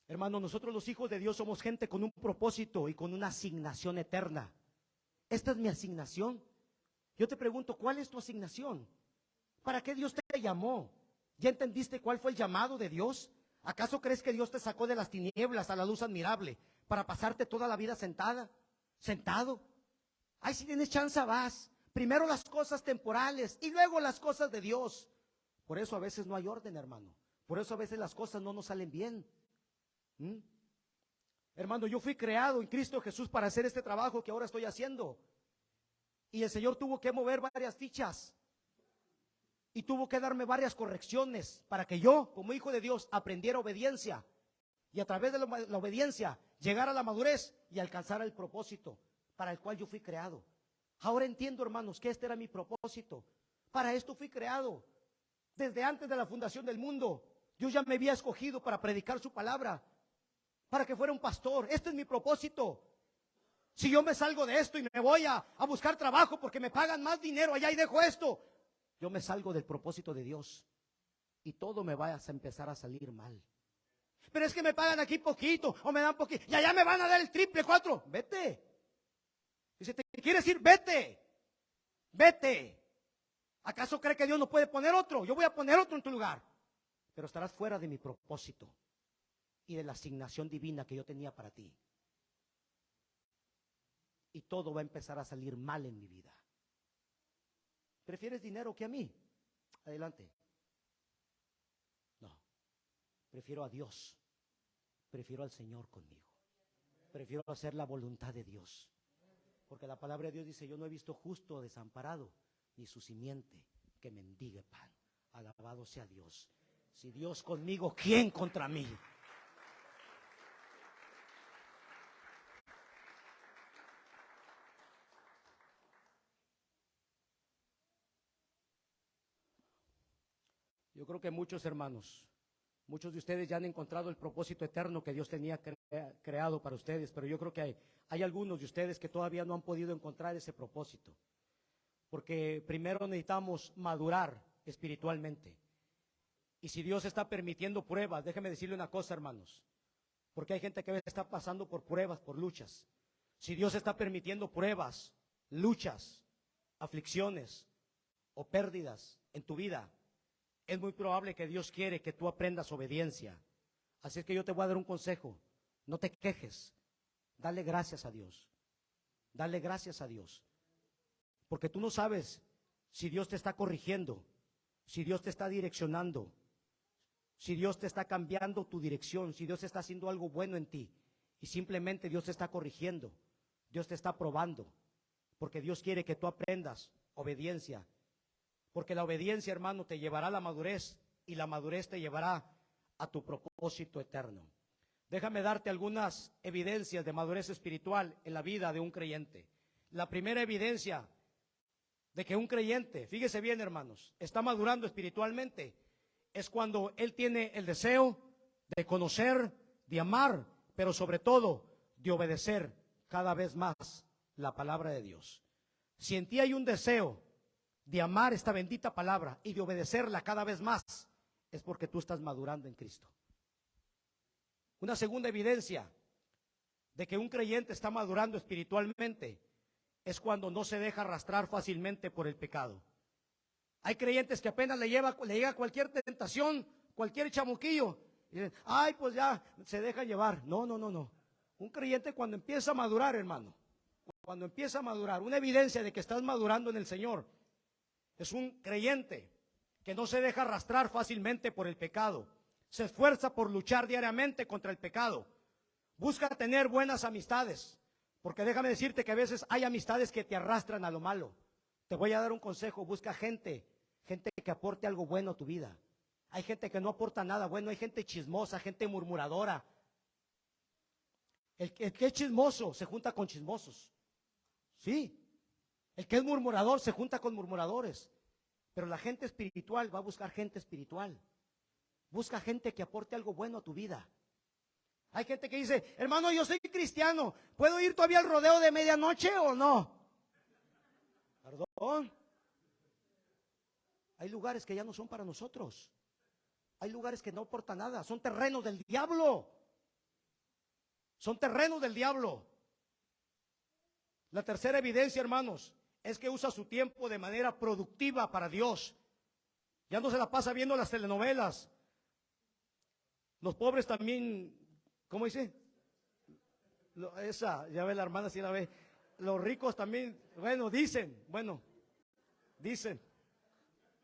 [SPEAKER 1] Hermano, nosotros los hijos de Dios somos gente con un propósito y con una asignación eterna. Esta es mi asignación. Yo te pregunto, ¿cuál es tu asignación? ¿Para qué Dios te llamó? ¿Ya entendiste cuál fue el llamado de Dios? ¿Acaso crees que Dios te sacó de las tinieblas a la luz admirable para pasarte toda la vida sentado? Ay, si tienes chance vas. Primero las cosas temporales y luego las cosas de Dios. Por eso a veces no hay orden, hermano. Por eso a veces las cosas no nos salen bien. Hermano, yo fui creado en Cristo Jesús para hacer este trabajo que ahora estoy haciendo. Y el Señor tuvo que mover varias fichas. Y tuvo que darme varias correcciones para que yo, como hijo de Dios, aprendiera obediencia. Y a través de la obediencia, llegara a la madurez y alcanzara el propósito para el cual yo fui creado. Ahora entiendo, hermanos, que este era mi propósito. Para esto fui creado. Desde antes de la fundación del mundo, Dios ya me había escogido para predicar su palabra, para que fuera un pastor. Este es mi propósito. Si yo me salgo de esto y me voy a buscar trabajo porque me pagan más dinero allá y dejo esto, yo me salgo del propósito de Dios y todo me va a empezar a salir mal. Pero es que me pagan aquí poquito o me dan poquito y allá me van a dar el triple, 4. Vete. Y si te quieres ir, vete. Vete. ¿Acaso cree que Dios no puede poner otro? Yo voy a poner otro en tu lugar. Pero estarás fuera de mi propósito y de la asignación divina que yo tenía para ti. Y todo va a empezar a salir mal en mi vida. ¿Prefieres dinero que a mí? Adelante. No. Prefiero a Dios. Prefiero al Señor conmigo. Prefiero hacer la voluntad de Dios. Porque la palabra de Dios dice, yo no he visto justo desamparado, ni su simiente que mendigue pan. Alabado sea Dios. Si Dios conmigo, ¿quién contra mí? Yo creo que muchos hermanos, muchos de ustedes ya han encontrado el propósito eterno que Dios tenía creado para ustedes, pero yo creo que hay algunos de ustedes que todavía no han podido encontrar ese propósito, porque primero necesitamos madurar espiritualmente. Y si Dios está permitiendo pruebas, déjeme decirle una cosa, hermanos, Porque hay gente que a veces está pasando por pruebas, por luchas. Si Dios está permitiendo pruebas, luchas, aflicciones o pérdidas en tu vida, es muy probable que Dios quiere que tú aprendas obediencia. Así es que yo te voy a dar un consejo. No te quejes. Dale gracias a Dios. Dale gracias a Dios. Porque tú no sabes si Dios te está corrigiendo, si Dios te está direccionando, si Dios te está cambiando tu dirección, si Dios está haciendo algo bueno en ti. Y simplemente Dios te está corrigiendo. Dios te está probando. Porque Dios quiere que tú aprendas obediencia. Porque la obediencia, hermano, te llevará a la madurez. Y la madurez te llevará a tu propósito eterno. Déjame darte algunas evidencias de madurez espiritual en la vida de un creyente. La primera evidencia de que un creyente, fíjese bien, hermanos, está madurando espiritualmente, es cuando él tiene el deseo de conocer, de amar, pero sobre todo de obedecer cada vez más la palabra de Dios. Si en ti hay un deseo de amar esta bendita palabra y de obedecerla cada vez más, es porque tú estás madurando en Cristo. Una segunda evidencia de que un creyente está madurando espiritualmente es cuando no se deja arrastrar fácilmente por el pecado. Hay creyentes que apenas le llega cualquier tentación, cualquier chamuquillo, y dicen, ay, pues ya se deja llevar. No. Un creyente cuando empieza a madurar, hermano, cuando empieza a madurar, una evidencia de que estás madurando en el Señor, es un creyente que no se deja arrastrar fácilmente por el pecado. Se esfuerza por luchar diariamente contra el pecado. Busca tener buenas amistades, porque déjame decirte que a veces hay amistades que te arrastran a lo malo. Te voy a dar un consejo, busca gente que aporte algo bueno a tu vida. Hay gente que no aporta nada bueno, hay gente chismosa, gente murmuradora. El que es chismoso se junta con chismosos. Sí, el que es murmurador se junta con murmuradores. Pero la gente espiritual va a buscar gente espiritual. Busca gente que aporte algo bueno a tu vida. Hay gente que dice, hermano, yo soy cristiano, ¿puedo ir todavía al rodeo de medianoche o no? Perdón. Hay lugares que ya no son para nosotros. Hay lugares que no aportan nada, son terrenos del diablo. Son terrenos del diablo. La tercera evidencia, hermanos, es que usa su tiempo de manera productiva para Dios. Ya no se la pasa viendo las telenovelas. Los pobres también, ¿cómo dice? Ya ve la hermana, si la ve. Los ricos también, dicen.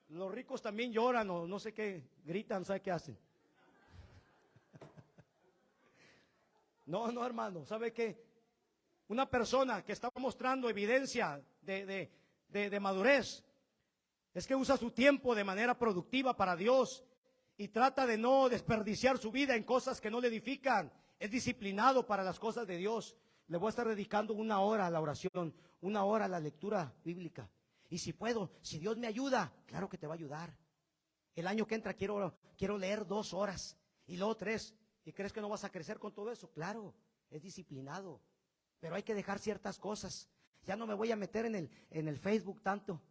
[SPEAKER 1] Los ricos también lloran o no sé qué, gritan, ¿sabe qué hacen? No, hermano, ¿sabe qué? Una persona que está mostrando evidencia de madurez es que usa su tiempo de manera productiva para Dios y trata de no desperdiciar su vida en cosas que no le edifican. Es disciplinado para las cosas de Dios. Le voy a estar dedicando 1 hora a la oración, 1 hora a la lectura bíblica. Y si puedo, si Dios me ayuda, claro que te va a ayudar. El año que entra quiero leer 2 horas y luego 3. ¿Y crees que no vas a crecer con todo eso? Claro, es disciplinado. Pero hay que dejar ciertas cosas. Ya no me voy a meter en el Facebook tanto.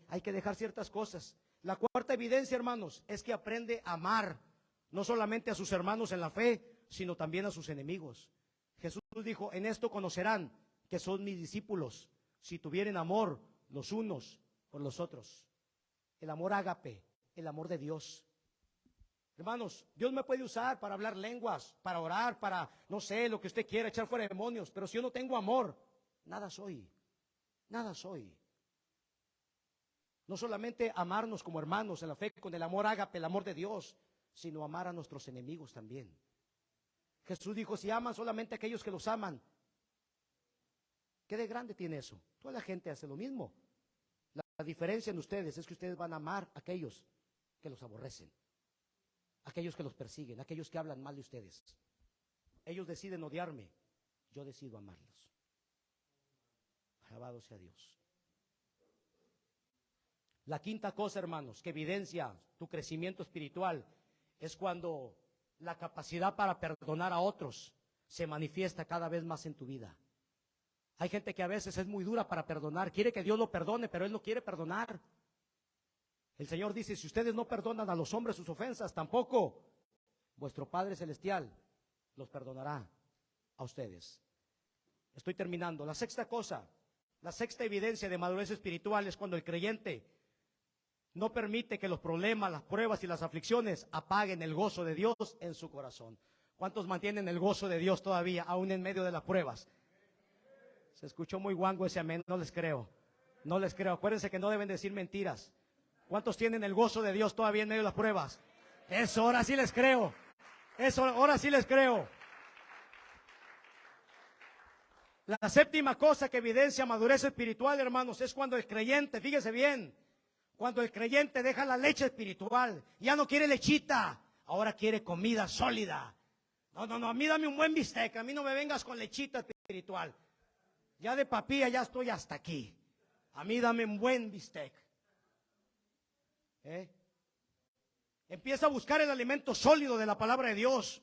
[SPEAKER 1] Hay que dejar ciertas cosas. La cuarta evidencia, hermanos, es que aprende a amar, no solamente a sus hermanos en la fe, sino también a sus enemigos. Jesús dijo, en esto conocerán que son mis discípulos, si tuvieren amor los unos por los otros. El amor ágape, el amor de Dios. Hermanos, Dios me puede usar para hablar lenguas, para orar, para, no sé, lo que usted quiera, echar fuera demonios, pero si yo no tengo amor, nada soy, nada soy. No solamente amarnos como hermanos en la fe, con el amor ágape, el amor de Dios, sino amar a nuestros enemigos también. Jesús dijo, si aman solamente a aquellos que los aman, ¿qué de grande tiene eso? Toda la gente hace lo mismo. La diferencia en ustedes es que ustedes van a amar a aquellos que los aborrecen, aquellos que los persiguen, aquellos que hablan mal de ustedes. Ellos deciden odiarme, yo decido amarlos. Alabado sea Dios. La quinta cosa, hermanos, que evidencia tu crecimiento espiritual es cuando la capacidad para perdonar a otros se manifiesta cada vez más en tu vida. Hay gente que a veces es muy dura para perdonar, quiere que Dios lo perdone, pero él no quiere perdonar. El Señor dice, si ustedes no perdonan a los hombres sus ofensas, tampoco vuestro Padre Celestial los perdonará a ustedes. Estoy terminando. La sexta cosa, la sexta evidencia de madurez espiritual es cuando el creyente no permite que los problemas, las pruebas y las aflicciones apaguen el gozo de Dios en su corazón. ¿Cuántos mantienen el gozo de Dios todavía, aún en medio de las pruebas? Se escuchó muy guango ese amén, no les creo. No les creo. Acuérdense que no deben decir mentiras. ¿Cuántos tienen el gozo de Dios todavía en medio de las pruebas? Eso, ahora sí les creo. Eso, ahora sí les creo. La séptima cosa que evidencia madurez espiritual, hermanos, es cuando el creyente, fíjese bien, cuando el creyente deja la leche espiritual, ya no quiere lechita, ahora quiere comida sólida. No, a mí dame un buen bistec, a mí no me vengas con lechita espiritual. Ya de papilla ya estoy hasta aquí. A mí dame un buen bistec. Empieza a buscar el alimento sólido de la palabra de Dios.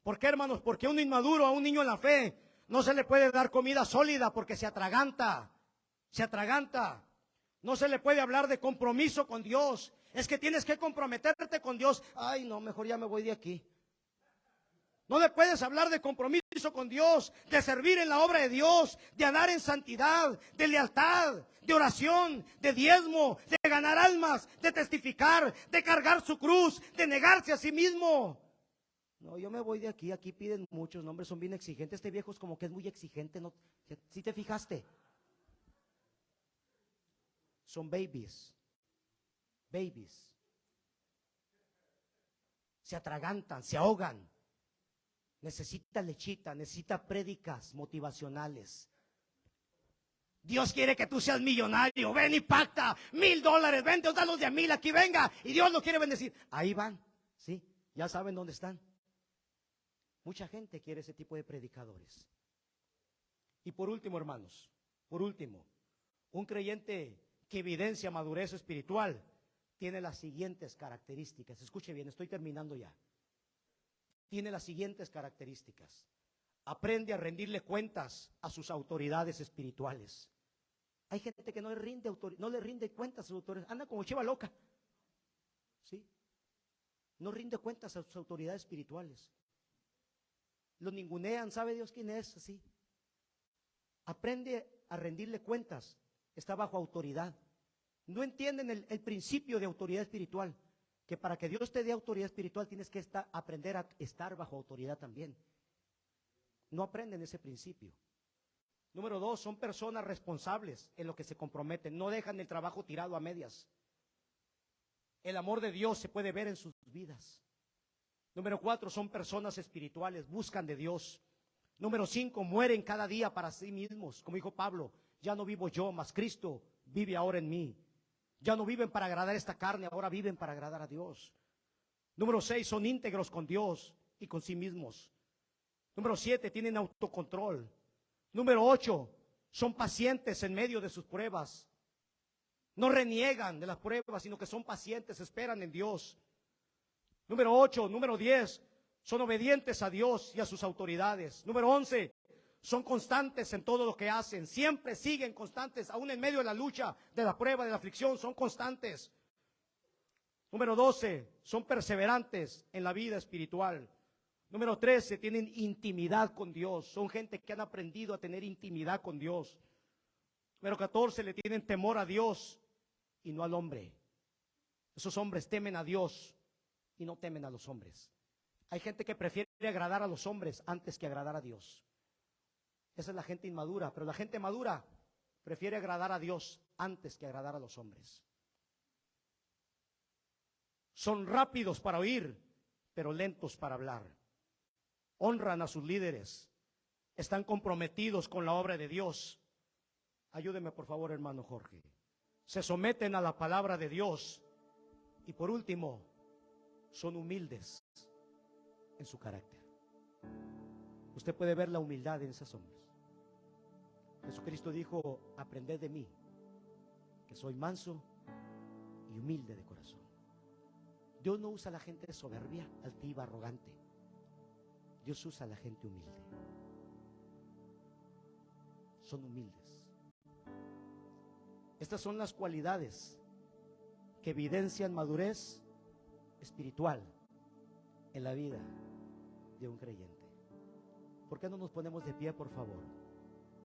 [SPEAKER 1] ¿Por qué, hermanos? Porque a un inmaduro, a un niño en la fe, no se le puede dar comida sólida porque se atraganta. Se atraganta. No se le puede hablar de compromiso con Dios. Es que tienes que comprometerte con Dios. Ay, no, mejor ya me voy de aquí. No le puedes hablar de compromiso con Dios, de servir en la obra de Dios, de andar en santidad, de lealtad, de oración, de diezmo, de ganar almas, de testificar, de cargar su cruz, de negarse a sí mismo. No, yo me voy de aquí, aquí piden muchos nombres, son bien exigentes. Este viejo es como que es muy exigente, ¿no? ¿Sí te fijaste? Son babies. Se atragantan, se ahogan. Necesita lechita, necesita prédicas motivacionales. Dios quiere que tú seas millonario. Ven y pacta $1,000. Vente, dalos de a 1,000 aquí, venga. Y Dios lo quiere bendecir. Ahí van, ¿sí? Ya saben dónde están. Mucha gente quiere ese tipo de predicadores. Y por último, hermanos, un creyente que evidencia madurez espiritual tiene las siguientes características. Escuche bien, estoy terminando ya. Tiene las siguientes características. Aprende a rendirle cuentas a sus autoridades espirituales. Hay gente que no le rinde cuentas a sus autoridades. Anda como chiva loca. ¿Sí? No rinde cuentas a sus autoridades espirituales. Lo ningunean, ¿sabe Dios quién es? Así. Aprende a rendirle cuentas. Está bajo autoridad. No entienden el principio de autoridad espiritual. Que para que Dios te dé autoridad espiritual tienes que aprender a estar bajo autoridad también. No aprenden ese principio. Número 2, son personas responsables en lo que se comprometen. No dejan el trabajo tirado a medias. El amor de Dios se puede ver en sus vidas. Número 4, son personas espirituales, buscan de Dios. Número 5, mueren cada día para sí mismos. Como dijo Pablo, ya no vivo yo, mas Cristo vive ahora en mí. Ya no viven para agradar esta carne, ahora viven para agradar a Dios. Número 6, son íntegros con Dios y con sí mismos. Número 7, tienen autocontrol. Número 8, son pacientes en medio de sus pruebas. No reniegan de las pruebas, sino que son pacientes, esperan en Dios. Número 8, número 10, son obedientes a Dios y a sus autoridades. Número 11, son constantes en todo lo que hacen. Siempre siguen constantes, aún en medio de la lucha, de la prueba, de la aflicción, son constantes. Número 12, son perseverantes en la vida espiritual. Número 13, tienen intimidad con Dios. Son gente que han aprendido a tener intimidad con Dios. Número 14, le tienen temor a Dios y no al hombre. Esos hombres temen a Dios y no temen a los hombres. Hay gente que prefiere agradar a los hombres antes que agradar a Dios. Esa es la gente inmadura, pero la gente madura prefiere agradar a Dios antes que agradar a los hombres. Son rápidos para oír, pero lentos para hablar. Honran a sus líderes, están comprometidos con la obra de Dios. Ayúdeme por favor, hermano Jorge. Se someten a la palabra de Dios. Y por último, son humildes en su carácter. Usted puede ver la humildad en esos hombres. Jesucristo dijo, aprended de mí, que soy manso y humilde de corazón. Dios no usa a la gente soberbia, altiva, arrogante. Dios usa a la gente humilde. Son humildes. Estas son las cualidades que evidencian madurez espiritual en la vida de un creyente. ¿Por qué no nos ponemos de pie, por favor?